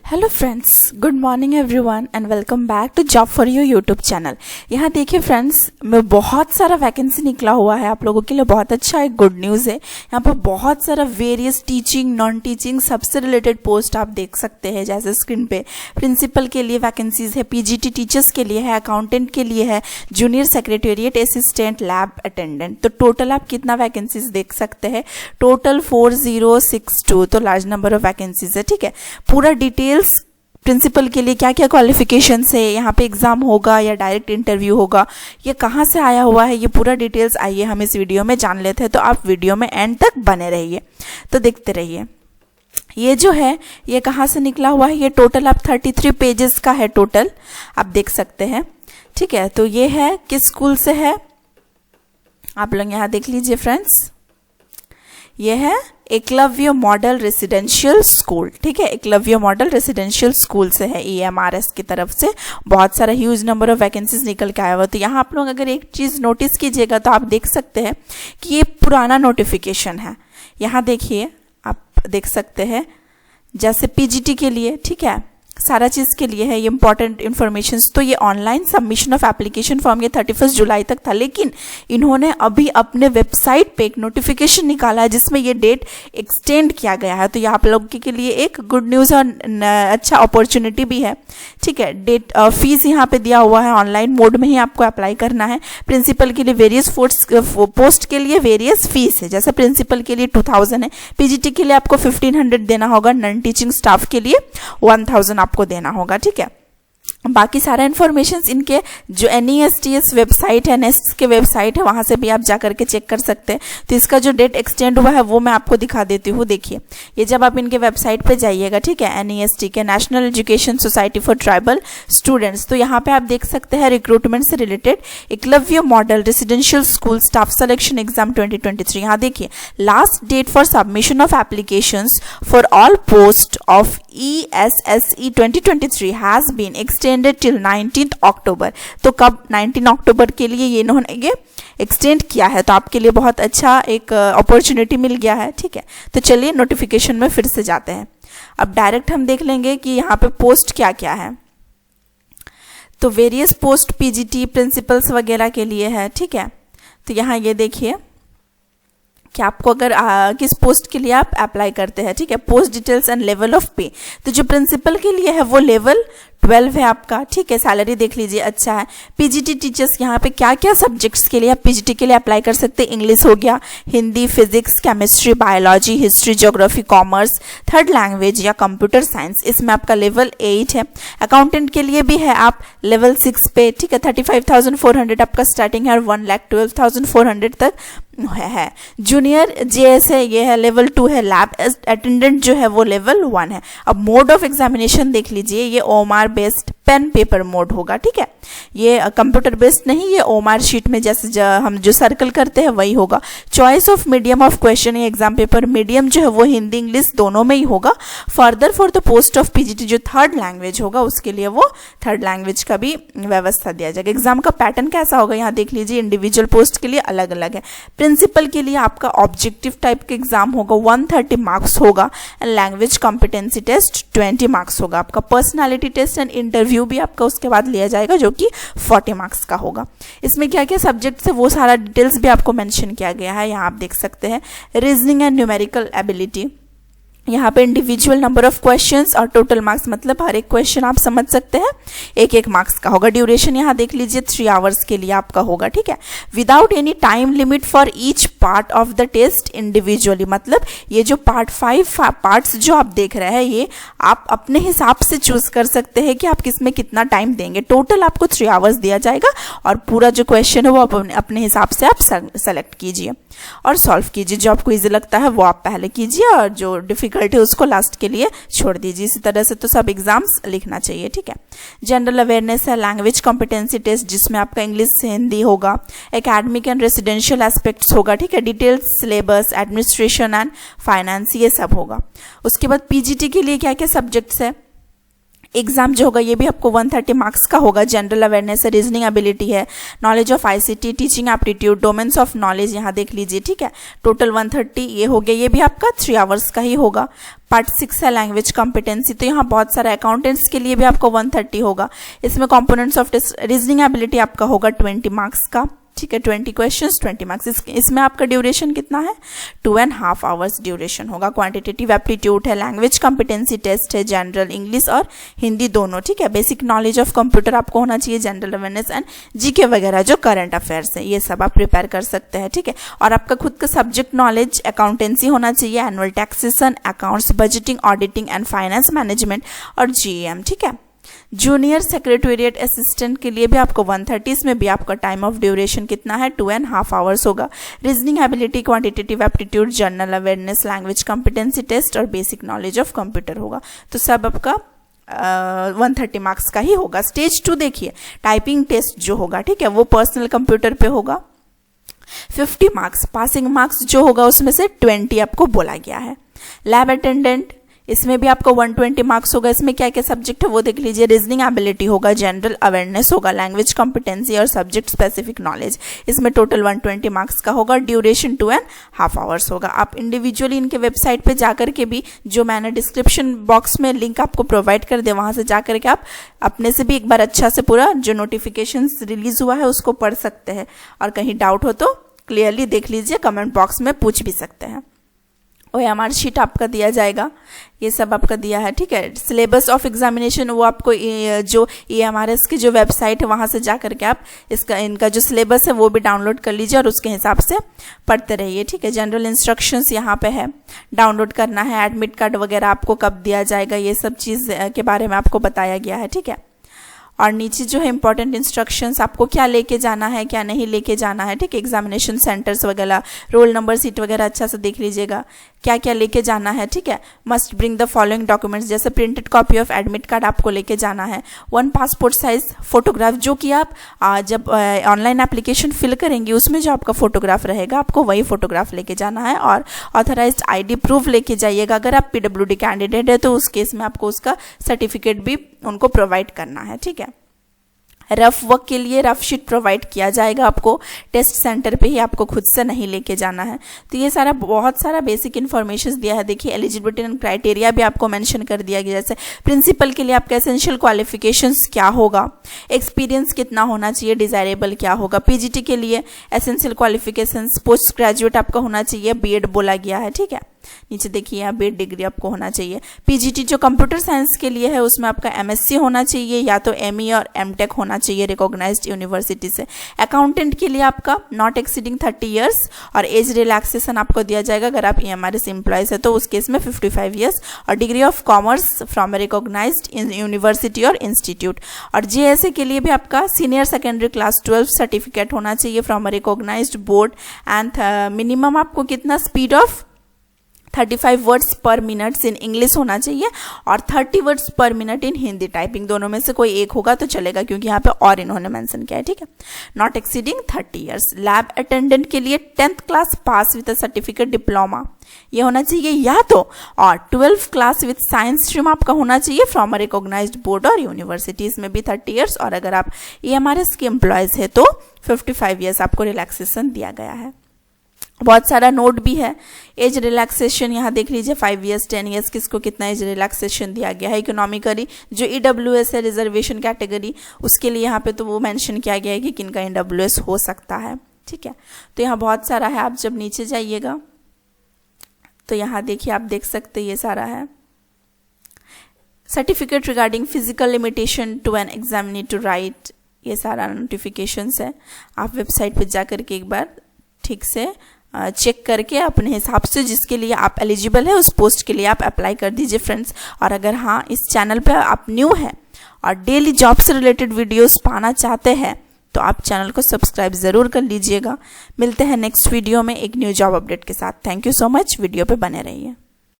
Hello friends, good morning everyone and welcome back to job for you YouTube channel. यहाँ देखिए friends, में बहुत सारा वैकेंसी निकला हुआ है आप लोगों के लिए। बहुत अच्छा एक गुड न्यूज़ है। यहाँ पर बहुत सारा वेरियस टीचिंग, नॉन टीचिंग, सबसे रिलेटेड पोस्ट आप देख सकते हैं। जैसे स्क्रीन पे प्रिंसिपल के लिए वैकेंसीज है, पीजीटी टीचर्स के लिए है, अकाउंटेंट के लिए है, junior secretariat assistant, lab attendant. तो टोटल आप कितना वैकेंसीज देख सकते हैं? टोटल 4062। तो लार्ज नंबर ऑफ वैकेंसीज है। ठीक है, पूरा डिटेल प्रिंसिपल के लिए क्या क्या क्वालिफिकेशन है, यहाँ पे एग्जाम होगा या डायरेक्ट इंटरव्यू होगा, ये कहाँ से आया हुआ है, ये पूरा डिटेल्स आइए हम इस वीडियो में जान लेते हैं। तो आप वीडियो में एंड तक बने रहिए, तो देखते रहिए। ये जो है ये कहाँ से निकला हुआ है? ये टोटल आप 33 पेजेस का है टोटल, आप देख सकते हैं। ठीक है, तो ये है किस स्कूल से है, आप लोग यहाँ देख लीजिए फ्रेंड्स। ये है एकलव्य मॉडल रेसिडेंशियल स्कूल। ठीक है, एकलव्य मॉडल रेसिडेंशियल स्कूल से है, EMRS की तरफ से। बहुत सारा ह्यूज नंबर ऑफ वैकेंसीज निकल के आया हुआ। तो यहाँ आप लोग अगर एक चीज नोटिस कीजिएगा तो आप देख सकते हैं कि ये पुराना नोटिफिकेशन है। यहाँ देखिए, आप देख सकते हैं जैसे पीजीटी के लिए, ठीक है, सारा चीज़ के लिए है ये इंपॉर्टेंट इन्फॉर्मेशन। तो ये online submission of application form ये 31 जुलाई तक था, लेकिन इन्होंने अभी अपने वेबसाइट पे एक नोटिफिकेशन निकाला है जिसमें ये डेट एक्सटेंड किया गया है। तो ये आप लोगों के लिए एक गुड न्यूज़ और अच्छा अपॉर्चुनिटी भी है। ठीक है, डेट फीस यहाँ पे दिया हुआ है, ऑनलाइन मोड में ही आपको अप्लाई करना है। प्रिंसिपल के लिए वेरियस पोस्ट के लिए वेरियस फीस है। जैसे प्रिंसिपल के लिए 2000 है, पीजीटी के लिए आपको 1500 देना होगा, नॉन टीचिंग स्टाफ के लिए 1000 आपको देना होगा। ठीक है, बाकी सारा इन्फॉर्मेशन इनके जो NESTS वेबसाइट है, नेस्ट के वेबसाइट है, वहां से भी आप जाकर के चेक कर सकते हैं। तो इसका जो डेट एक्सटेंड हुआ है वो मैं आपको दिखा देती हूँ। देखिए, ये जब आप इनके वेबसाइट पे जाइएगा, ठीक है, NEST के National Education Society for Tribal Students, तो यहाँ पे आप देख सकते हैं रिक्रूटमेंट से related Eklavya Model Residential School Staff Selection Exam 2023। यहाँ देखिए, last date for submission of applications for all post of ESSE 2023 has been extended till 19 October. तो कब? 19 अक्टूबर के लिए ये इन्होंने ये एक्सटेंड किया है। तो आपके लिए बहुत अच्छा एक अपॉर्चुनिटी मिल गया है। ठीक है, तो चलिए नोटिफिकेशन में फिर से जाते हैं। अब डायरेक्ट हम देख लेंगे कि यहाँ पे पोस्ट क्या क्या है। तो वेरियस पोस्ट पीजीटी प्रिंसिपल्स वगैरह के लिए है। ठीक है, तो यहाँ ये देखिए कि आपको अगर किस पोस्ट के लिए आप अप्लाई करते हैं। ठीक है, post details and level of पे। तो जो प्रिंसिपल के लिए है वो लेवल 12 है आपका। ठीक है, सैलरी देख लीजिए, अच्छा है। पीजीटी टीचर्स, यहाँ पे क्या क्या सब्जेक्ट्स के लिए आप पीजीटी के लिए अप्लाई कर सकते हैं? इंग्लिश हो गया, Hindi, physics, chemistry, biology, history, geography, commerce, third language या कंप्यूटर साइंस, इसमें आपका लेवल 8 है। अकाउंटेंट के लिए भी है आप लेवल 6 पे। ठीक है, 35,400 आपका स्टार्टिंग है और 1,12,400 तक है। जूनियर JS है, ये है लेवल 2 है। लैब अटेंडेंट जो है वो लेवल 1 है। अब मोड ऑफ एग्जामिनेशन देख लीजिए, ये OMR based pen paper mode होगा। ठीक है, ये कंप्यूटर बेस्ड नहीं, ये OMR शीट में जैसे हम जो सर्कल करते हैं वही होगा। Choice of medium of question, ये एग्जाम पेपर मीडियम जो है वो हिंदी इंग्लिश दोनों में ही होगा। Further for the post of PGT जो थर्ड लैंग्वेज होगा उसके लिए वो थर्ड लैंग्वेज का भी व्यवस्था दिया जाएगा। एग्जाम का पैटर्न कैसा होगा यहाँ देख लीजिए, इंडिविजुअल पोस्ट के लिए अलग अलग है। प्रिंसिपल के लिए आपका ऑब्जेक्टिव टाइप का एग्जाम होगा, 130 मार्क्स होगा। And language competency test 20 marks होगा। आपका पर्सनालिटी टेस्ट एंड इंटरव्यू भी आपका उसके बाद लिया जाएगा जो कि 40 मार्क्स का होगा। इसमें क्या क्या सब्जेक्ट्स है वो सारा डिटेल्स भी आपको मेंशन किया गया है, यहाँ आप देख सकते हैं। रीजनिंग एंड न्यूमेरिकल एबिलिटी, यहाँ पे इंडिविजुअल नंबर ऑफ क्वेश्चंस और टोटल मार्क्स, मतलब हर एक क्वेश्चन आप समझ सकते हैं 1-1 मार्क्स का होगा। ड्यूरेशन यहाँ देख लीजिए 3 आवर्स के लिए आपका होगा। ठीक है, without any time limit for each part of the test individually, मतलब ये जो पार्ट 5 पार्ट्स जो आप देख रहे हैं ये आप अपने हिसाब से चूज कर सकते हैं कि आप किसमें कितना टाइम देंगे। टोटल आपको 3 आवर्स दिया जाएगा और पूरा जो क्वेश्चन है वो अपने हिसाब से आप सेलेक्ट कीजिए और सॉल्व कीजिए। जो आपको इजी लगता है वो आप पहले कीजिए और जो डिफिकल्ट है उसको लास्ट के लिए छोड़ दीजिए। इसी तरह से तो सब एग्जाम्स लिखना चाहिए। ठीक है, जनरल अवेयरनेस है, लैंग्वेज कॉम्पिटेंसी टेस्ट जिसमें आपका इंग्लिश से हिंदी होगा, एकेडमिक एंड रेसिडेंशियल एस्पेक्ट्स होगा। ठीक है, details syllabus, administration and finance, ये सब होगा। उसके बाद पीजीटी के लिए क्या क्या सब्जेक्ट्स है, एग्जाम जो होगा ये भी आपको 130 मार्क्स का होगा। जनरल अवेयरनेस है, रीजनिंग एबिलिटी है, knowledge of ICT, teaching aptitude, domains of knowledge यहाँ देख लीजिए, ठीक है। टोटल 130 ये हो गया, ये भी आपका 3 आवर्स का ही होगा। पार्ट 6 है लैंग्वेज कॉम्पिटेंसी, तो यहाँ बहुत सारा अकाउंटेंट्स के लिए भी आपको 130 होगा। इसमें कॉम्पोनेंट्स ऑफ रीजनिंग एबिलिटी आपका होगा 20 मार्क्स का, ठीक है। 20 क्वेश्चंस 20 मार्क्स। इसमें आपका ड्यूरेशन कितना है, 2.5 आवर्स ड्यूरेशन होगा। क्वांटिटेटिव एप्टीट्यूड है, लैंग्वेज कॉम्पिटेंसी टेस्ट है, जनरल इंग्लिश और हिंदी दोनों, ठीक है। बेसिक नॉलेज ऑफ कंप्यूटर आपको होना चाहिए, जनरल अवेयरनेस एंड जीके वगैरह जो करंट अफेयर्स है ये सब आप प्रिपेयर कर सकते हैं, ठीक है। और आपका खुद का सब्जेक्ट नॉलेज अकाउंटेंसी होना चाहिए, annual taxation, accounts, budgeting, auditing and finance management और जीएम, ठीक है। जूनियर सेक्रेटेरिएट असिस्टेंट के लिए भी आपको 130, में भी आपका टाइम ऑफ ड्यूरेशन कितना है, 2.5 आवर्स होगा। Reasoning ability, quantitative aptitude, general awareness, language competency test और बेसिक नॉलेज ऑफ कंप्यूटर होगा। तो सब आपका 130 मार्क्स का ही होगा। स्टेज 2 देखिए, टाइपिंग टेस्ट जो होगा, ठीक है, वो पर्सनल कंप्यूटर पे होगा। 50 मार्क्स, पासिंग मार्क्स जो होगा उसमें से 20 आपको बोला गया है। लैब अटेंडेंट, इसमें भी आपको 120 मार्क्स होगा। इसमें क्या क्या सब्जेक्ट है वो देख लीजिए, रीजनिंग एबिलिटी होगा, जनरल अवेयरनेस होगा, लैंग्वेज कॉम्पिटेंसी और सब्जेक्ट स्पेसिफिक नॉलेज। इसमें टोटल 120 मार्क्स का होगा। ड्यूरेशन 2.5 आवर्स होगा। आप इंडिविजुअली इनके वेबसाइट पे जाकर के भी, जो मैंने डिस्क्रिप्शन बॉक्स में लिंक आपको प्रोवाइड कर दिया, वहां से जाकर के आप अपने से भी एक बार अच्छा से पूरा जो नोटिफिकेशन रिलीज हुआ है उसको पढ़ सकते हैं। और कहीं डाउट हो तो क्लियरली देख लीजिए, कमेंट बॉक्स में पूछ भी सकते हैं। OMR शीट आपका दिया जाएगा, ये सब आपका दिया है, ठीक है। सिलेबस ऑफ एग्जामिनेशन वो आपको जो EMRS की जो वेबसाइट है वहाँ से जा करके आप इनका जो सिलेबस है वो भी डाउनलोड कर लीजिए और उसके हिसाब से पढ़ते रहिए, ठीक है। जनरल इंस्ट्रक्शंस यहाँ पे है, डाउनलोड करना है। एडमिट कार्ड वगैरह आपको कब दिया जाएगा ये सब चीज़ के बारे में आपको बताया गया है, ठीक है। और नीचे जो है इंपॉर्टेंट इंस्ट्रक्शंस, आपको क्या लेके जाना है क्या नहीं लेके जाना है, ठीक है। एग्जामिनेशन सेंटर्स वगैरह, रोल नंबर, सीट वगैरह अच्छा से देख लीजिएगा क्या क्या लेके जाना है, ठीक है। Must bring the following documents, जैसे printed copy of admit card आपको लेके जाना है। 1 पासपोर्ट साइज फोटोग्राफ, जो कि आप जब ऑनलाइन एप्लीकेशन फिल करेंगे उसमें जो आपका फोटोग्राफ रहेगा आपको वही फोटोग्राफ लेके जाना है। और ऑथराइज्ड ID प्रूफ लेके जाइएगा। अगर आप PWD कैंडिडेट है तो उस केस में आपको उसका सर्टिफिकेट भी उनको प्रोवाइड करना है, ठीक है। रफ वर्क के लिए रफ शीट प्रोवाइड किया जाएगा आपको, टेस्ट सेंटर पे ही, आपको खुद से नहीं लेके जाना है। तो ये सारा बहुत सारा बेसिक इन्फॉर्मेशन दिया है। देखिए एलिजिबिलिटी एंड क्राइटेरिया भी आपको मेंशन कर दिया गया, जैसे प्रिंसिपल के लिए आपका एसेंशियल क्वालिफिकेशंस क्या होगा, एक्सपीरियंस कितना होना चाहिए, डिजायरेबल क्या होगा। PGT के लिए एसेंशियल क्वालिफिकेशंस, पोस्ट ग्रेजुएट आपका होना चाहिए, B.Ed बोला गया है, ठीक है। नीचे देखिए यहाँ B.Ed डिग्री आपको होना चाहिए। PGT जो कंप्यूटर साइंस के लिए है उसमें आपका MSc होना चाहिए, या तो ME और MTech होना चाहिए रिकॉग्नाइज्ड यूनिवर्सिटी से। अकाउंटेंट के लिए आपका नॉट एक्सीडिंग 30 ईयर्स और एज रिलैक्सेशन आपको दिया जाएगा। अगर आप EMRS एम्प्लॉयज है तो उस केस में 55 ईयर्स और degree of commerce from recognised university और इंस्टीट्यूट। और JSA के लिए भी आपका सीनियर सेकेंडरी क्लास 12 सर्टिफिकेट होना चाहिए from recognised board. And minimum आपको कितना speed of 35 words per minute in English होना चाहिए और 30 वर्ड्स पर मिनट इन हिंदी टाइपिंग। दोनों में से कोई एक होगा तो चलेगा, क्योंकि यहाँ पे और इन्होंने मेंशन किया है, ठीक है। Not exceeding 30 years. Lab attendant के लिए 10th class pass with certificate diploma ये होना चाहिए, या तो और 12th class with science stream आपका होना चाहिए फ्रॉम अ रिकॉग्नाइज्ड बोर्ड और यूनिवर्सिटीज में भी 30 ईयर्स। और अगर आप EMRS के एम्प्लॉयज है तो 55 ईयर्स आपको रिलैक्सेशन दिया गया है। बहुत सारा नोट भी है। एज रिलैक्सेशन यहाँ देख लीजिए, 5 ईयर्स 10 ईयर्स किसको कितना एज रिलैक्सेशन दिया गया है। इकोनॉमिकली जो EWS है रिजर्वेशन कैटेगरी, उसके लिए यहाँ पे तो वो मेंशन किया गया है कि किनका EWS हो सकता है, ठीक है। तो यहाँ बहुत सारा है। आप जब नीचे जाइएगा तो यहाँ देखिए, आप देख सकते ये सारा है। Certificate regarding physical limitation to an exam need to write, ये सारा नोटिफिकेशंस है। आप वेबसाइट पे जा करके एक बार ठीक से चेक करके अपने हिसाब से जिसके लिए आप एलिजिबल है उस पोस्ट के लिए आप अप्लाई कर दीजिए फ्रेंड्स। और अगर हाँ इस चैनल पे आप न्यू हैं और डेली जॉब से रिलेटेड वीडियोस पाना चाहते हैं तो आप चैनल को सब्सक्राइब ज़रूर कर लीजिएगा। मिलते हैं नेक्स्ट वीडियो में एक न्यू जॉब अपडेट के साथ। Thank you so much, video पे बने रहिए।